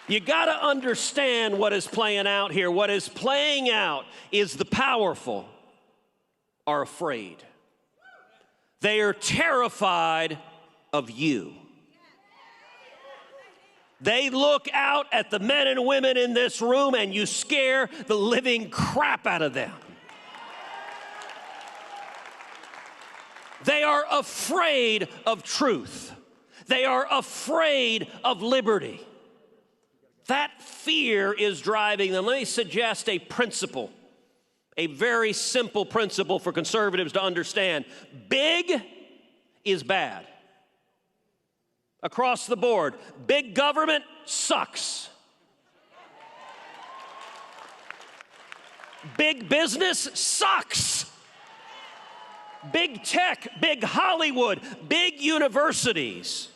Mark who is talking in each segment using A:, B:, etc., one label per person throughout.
A: You got to understand what is playing out here. What is playing out is the powerful are afraid. They are terrified of you. They look out at the men and women in this room and you scare the living crap out of them. They are afraid of truth. They are afraid of liberty. That fear is driving them. Let me suggest a principle, a very simple principle for conservatives to understand. Big is bad. Across the board, big government sucks. Big business sucks. Big tech, big Hollywood, big universities.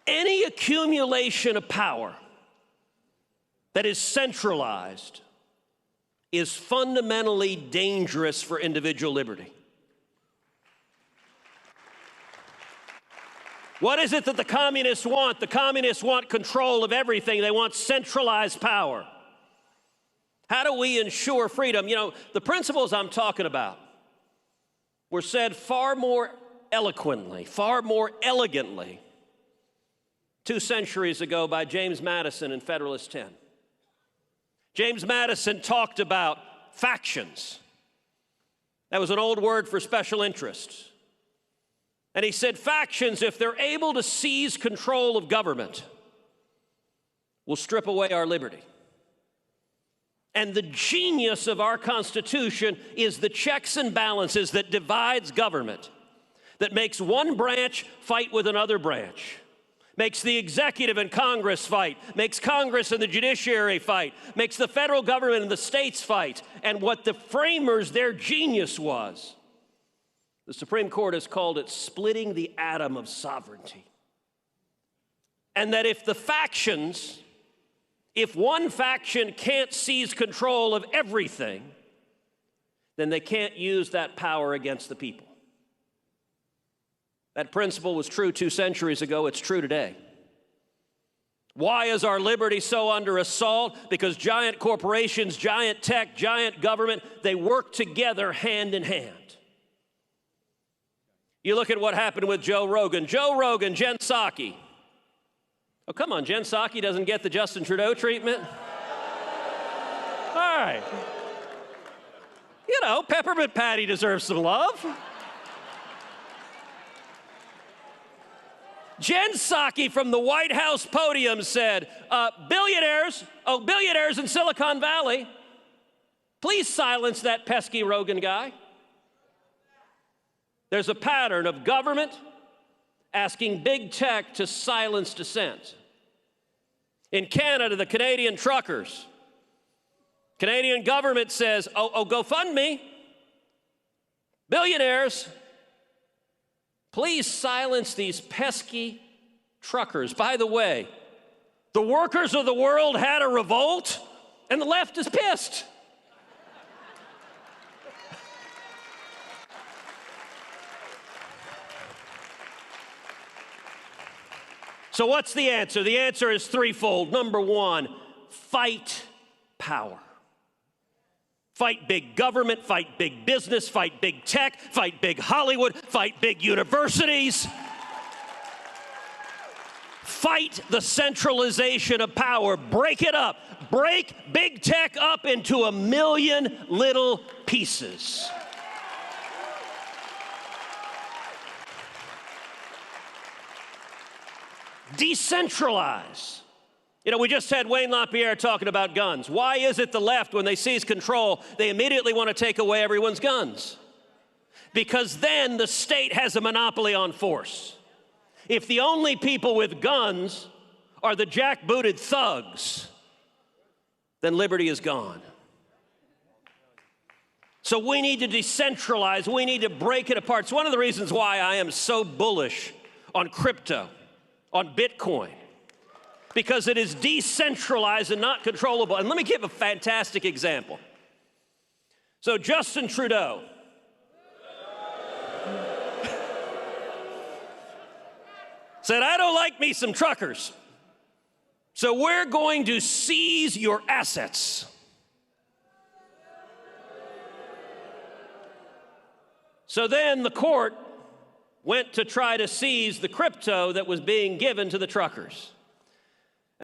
A: Any accumulation of power that is centralized is fundamentally dangerous for individual liberty. What is it that the communists want? The communists want control of everything. They want centralized power. How do we ensure freedom? You know, the principles I'm talking about were said far more eloquently, far more elegantly 2 centuries ago by James Madison in Federalist 10. James Madison talked about factions. That was an old word for special interests. And he said factions, if they're able to seize control of government, will strip away our liberty. And the genius of our Constitution is the checks and balances that divides government, that makes one branch fight with another branch, makes the executive and Congress fight, makes Congress and the judiciary fight, makes the federal government and the states fight. And what the framers, their genius was, the Supreme Court has called it splitting the atom of sovereignty. And that if one faction can't seize control of everything, then they can't use that power against the people. That principle was true 2 centuries ago. It's true today. Why is our liberty so under assault? Because giant corporations, giant tech, giant government, they work together hand in hand. You look at what happened with Joe Rogan. Joe Rogan, Jen Psaki. Oh, come on, Jen Psaki doesn't get the Justin Trudeau treatment? All right. You know, Peppermint Patty deserves some love. Jen Psaki from the White House podium said, billionaires in Silicon Valley, please silence that pesky Rogan guy. There's a pattern of government asking big tech to silence dissent. In Canada, the Canadian truckers, Canadian government says, GoFundMe, billionaires, please silence these pesky truckers. By the way, the workers of the world had a revolt, and the left is pissed. So what's the answer? The answer is threefold. Number one, fight power. Fight big government, fight big business, fight big tech, fight big Hollywood, fight big universities. Fight the centralization of power. Break it up. Break big tech up into a million little pieces. Decentralize. You know, we just had Wayne LaPierre talking about guns. Why is it the left, when they seize control, they immediately want to take away everyone's guns? Because then the state has a monopoly on force. If the only people with guns are the jackbooted thugs, then liberty is gone. So we need to decentralize. We need to break it apart. It's one of the reasons why I am so bullish on crypto, on Bitcoin, because it is decentralized and not controllable. And let me give a fantastic example. So Justin Trudeau said, I don't like me some truckers. So we're going to seize your assets. So then the court went to try to seize the crypto that was being given to the truckers.